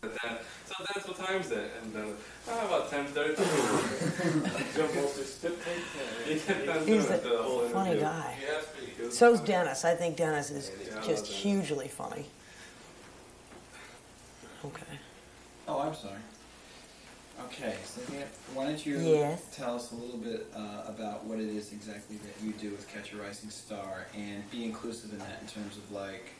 So that's what time is it? And about 10:30. He's a funny guy. So's Dennis. I think Dennis is just hugely funny. Okay. Oh, I'm sorry. Okay, Cynthia, why don't you tell us a little bit about what it is exactly that you do with Catch a Rising Star, and be inclusive in that in terms of like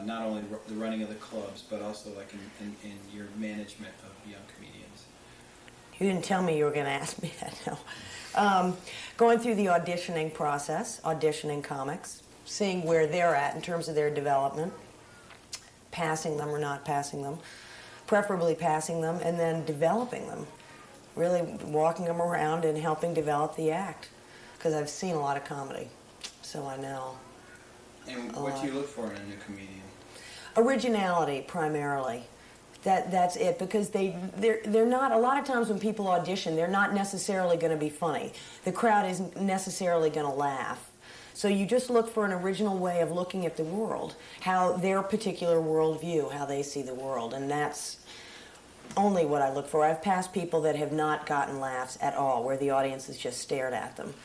not only the running of the clubs, but also like in your management of young comedians. You didn't tell me you were going to ask me that, no. Going through the auditioning process, auditioning comics, seeing where they're at in terms of their development, passing them or not passing them, preferably passing them, and then developing them, really walking them around and helping develop the act, because I've seen a lot of comedy, so I know. And what do you look for in a new comedian? Originality, primarily. That's it, because they're not, a lot of times when people audition, they're not necessarily going to be funny. The crowd isn't necessarily going to laugh. So you just look for an original way of looking at the world, how their particular worldview, how they see the world, and that's only what I look for. I've passed people that have not gotten laughs at all, where the audience has just stared at them.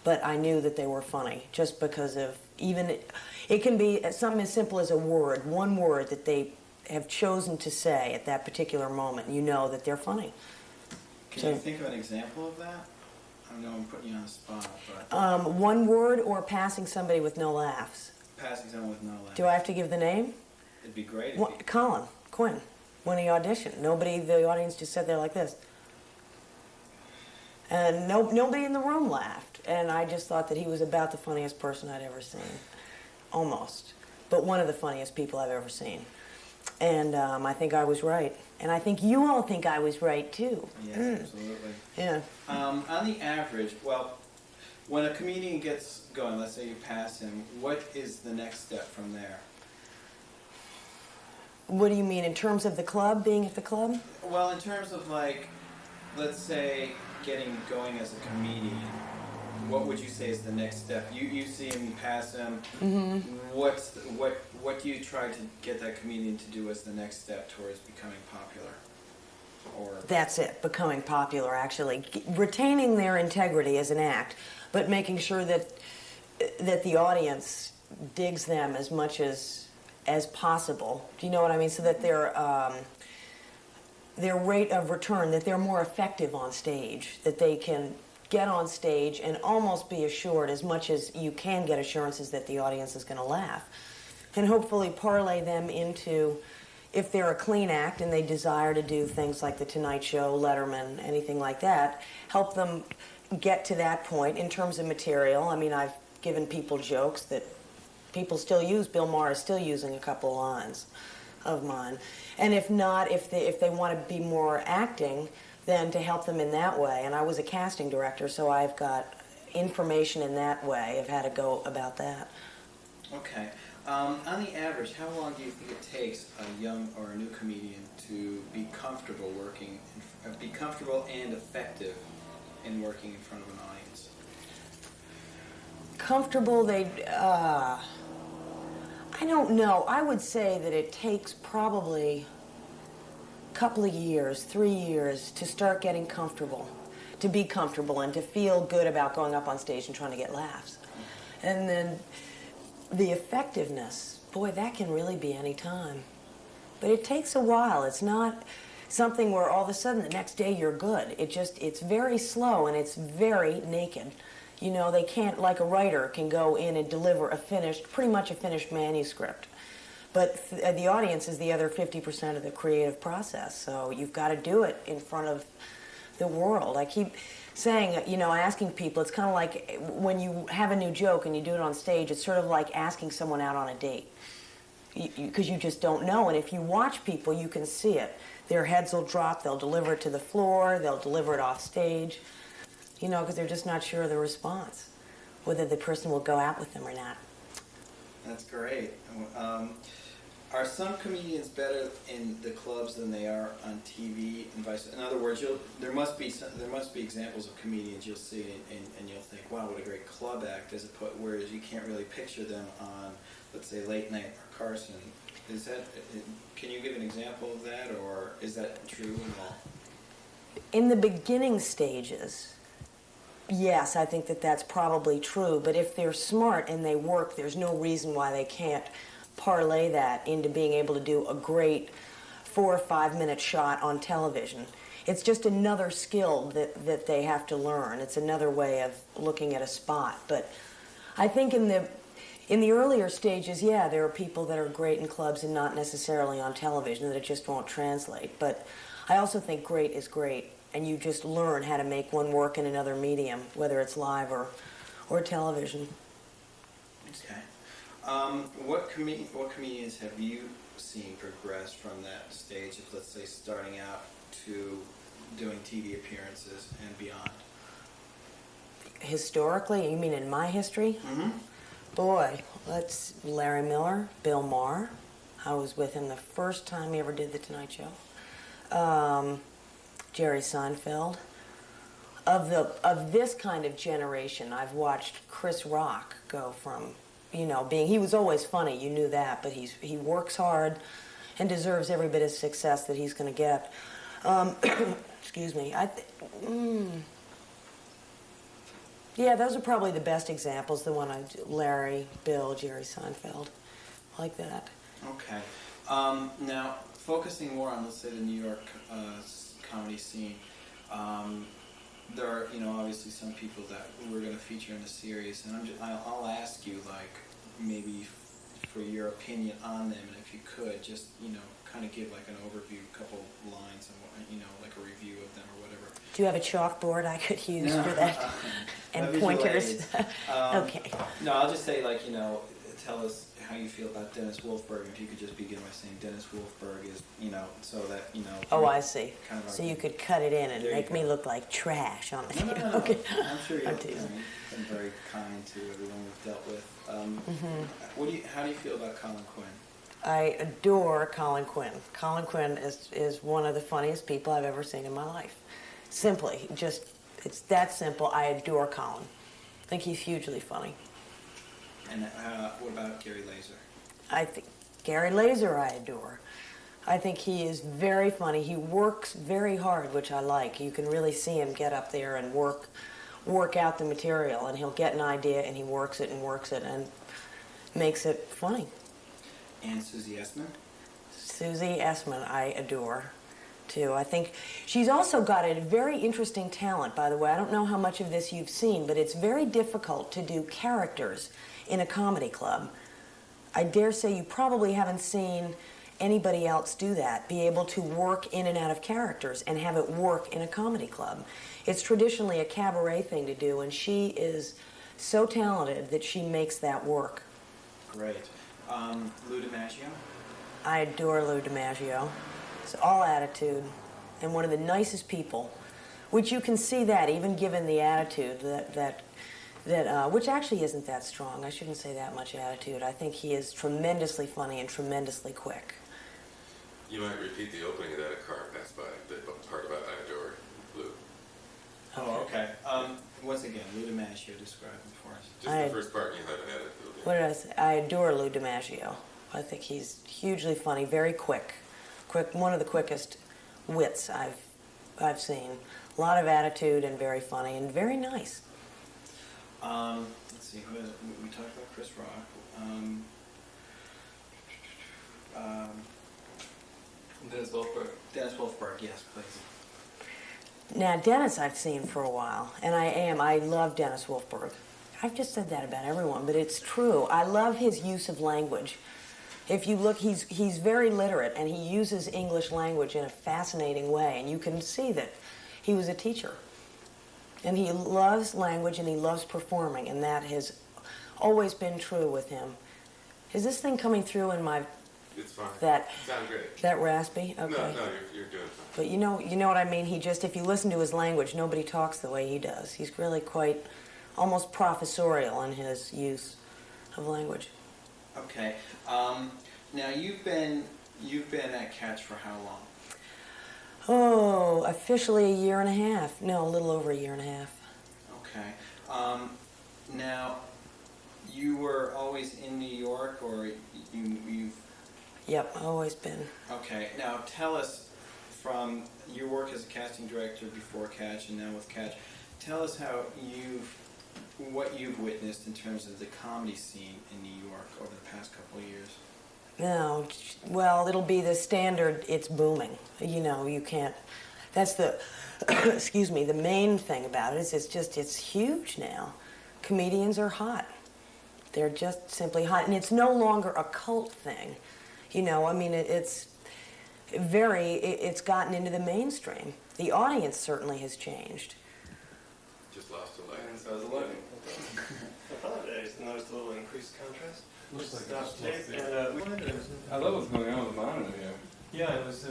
But I knew that they were funny, just because of it can be something as simple as a word, one word that they have chosen to say at that particular moment. You know that they're funny. Can you think of an example of that? I know I'm putting you on the spot, but... one word or passing somebody with no laughs? Passing someone with no laughs. Do I have to give the name? It'd be great. Colin Quinn, when he auditioned. The audience just sat there like this. And nobody in the room laughed. And I just thought that he was about the funniest person I'd ever seen. Almost. But one of the funniest people I've ever seen. And I think I was right. And I think you all think I was right, too. Yes, absolutely. Yeah. On the average, well, when a comedian gets going, let's say you pass him, what is the next step from there? What do you mean, in terms of the club, being at the club? Well, in terms of, like, let's say getting going as a comedian, what would you say is the next step? You see him, you pass him. Mm-hmm. What do you try to get that comedian to do as the next step towards becoming popular? Or that's it, becoming popular, actually. Retaining their integrity as an act, but making sure that the audience digs them as much as possible. Do you know what I mean? So that their rate of return, that they're more effective on stage, that they can get on stage and almost be assured, as much as you can get assurances, that the audience is going to laugh. And hopefully parlay them into, if they're a clean act and they desire to do things like The Tonight Show, Letterman, anything like that, help them get to that point in terms of material. I mean, I've given people jokes that people still use. Bill Maher is still using a couple of lines of mine. And if not, if they want to be more acting, then to help them in that way. And I was a casting director, so I've got information in that way of how to go about that. Okay. On the average, how long do you think it takes a young or a new comedian to be comfortable be comfortable and effective in working in front of an audience? Comfortable, I don't know. I would say that it takes probably a couple of years, 3 years, to start getting comfortable, to be comfortable and to feel good about going up on stage and trying to get laughs. And then the effectiveness, boy, that can really be any time. But it takes a while. It's not something where all of a sudden the next day you're good. It's very slow and it's very naked. You know, they can't, like a writer can go in and deliver pretty much a finished manuscript. But the audience is the other 50% of the creative process. So you've got to do it in front of the world. I keep saying, you know, asking people, it's kind of like when you have a new joke and you do it on stage, it's sort of like asking someone out on a date. Because you just don't know. And if you watch people, you can see it. Their heads will drop, they'll deliver it to the floor, they'll deliver it off stage. You know, because they're just not sure of the response, whether the person will go out with them or not. That's great. Are some comedians better in the clubs than they are on TV and vice versa? In other words, there must be examples of comedians you'll see and you'll think, wow, what a great club act, whereas you can't really picture them on, let's say, Late Night or Carson. Is that, can you give an example of that, or is that true at all? In the beginning stages, yes, I think that that's probably true. But if they're smart and they work, there's no reason why they can't parlay that into being able to do a great 4 or 5 minute shot on television. It's just another skill that they have to learn. It's another way of looking at a spot. But I think in the earlier stages, yeah, there are people that are great in clubs and not necessarily on television, that it just won't translate. But I also think great is great, and you just learn how to make one work in another medium, whether it's live or television. Okay. What comedians have you seen progress from that stage of, let's say, starting out to doing TV appearances and beyond? Historically, you mean in my history? Mm-hmm. Boy, that's Larry Miller, Bill Maher. I was with him the first time he ever did The Tonight Show. Jerry Seinfeld. Of this kind of generation, I've watched Chris Rock go from, he was always funny, you knew that, but he works hard and deserves every bit of success that he's going to get. Excuse me. Yeah, those are probably the best examples. Larry, Bill, Jerry Seinfeld, like that. Okay. Now, focusing more on, let's say, the New York comedy scene, there are, obviously some people that we're going to feature in the series, and I'll ask you, like, maybe for your opinion on them, and if you could, just, kind of give, like, an overview, a couple lines, and like a review of them or whatever. Do you have a chalkboard I could use for that? And pointers? Okay. No, I'll just say, like, tell us how you feel about Dennis Wolfberg. If you could just begin by saying Dennis Wolfberg is, so that, Oh, I see. Kind of so you could cut it in and make me look like trash on it. No. Okay. I'm sure you've been very kind to everyone we've dealt with. How do you feel about Colin Quinn? I adore Colin Quinn. Colin Quinn is one of the funniest people I've ever seen in my life. Simply, it's that simple. I adore Colin. I think he's hugely funny. And what about Gary Laser? I think Gary Laser I adore. I think he is very funny. He works very hard, which I like. You can really see him get up there and work out the material, and he'll get an idea and he works it and makes it funny. And Susie Essman? Susie Essman I adore, too. I think she's also got a very interesting talent, by the way. I don't know how much of this you've seen, but it's very difficult to do characters in a comedy club. I dare say you probably haven't seen anybody else do that, be able to work in and out of characters and have it work in a comedy club. It's traditionally a cabaret thing to do, and she is so talented that she makes that work. Great. Lou DiMaggio? I adore Lou DiMaggio. It's all attitude, and one of the nicest people, which you can see that even given the attitude which actually isn't that strong. I shouldn't say that much attitude. I think he is tremendously funny and tremendously quick. You might repeat the opening of that at Carp. That's by the part about I adore Lou. Oh, okay. Once again, Lou DiMaggio, describe him for us. Just the first part, you haven't had it. What did I say? I adore Lou DiMaggio. I think he's hugely funny, very quick, one of the quickest wits I've seen. A lot of attitude and very funny and very nice. Let's see, who is it? We talked about Chris Rock. Dennis Wolfberg. Dennis Wolfberg, yes, please. Now, Dennis I've seen for a while, and I love Dennis Wolfberg. I've just said that about everyone, but it's true. I love his use of language. If you look, he's very literate, and he uses English language in a fascinating way, and you can see that he was a teacher. And he loves language, and he loves performing, and that has always been true with him. Is this thing coming through in my... It's fine. Sound great. That raspy? Okay. No, you're doing fine. But you know what I mean? If you listen to his language, nobody talks the way he does. He's really quite almost professorial in his use of language. Okay. Now you've been at Catch for how long? Oh, officially a year and a half. No, a little over a year and a half. Okay. Now, you were always in New York, or you've Yep, always been. Okay, now tell us, from your work as a casting director before Catch and now with Catch, tell us what you've witnessed in terms of the comedy scene in New York over the past couple of years. No, well, it'll be the standard, it's booming. You know, you can't, that's the, excuse me, the main thing about it is it's huge now. Comedians are hot. They're just simply hot. And it's no longer a cult thing. You know, I mean, it's gotten into the mainstream. The audience certainly has changed. Just lost a leg. And so the lighting. I apologize. Noticed a little increased contrast. Looks like Stop it's tape. supposed to be. I love what's going on with the monitor here. Yeah, it was.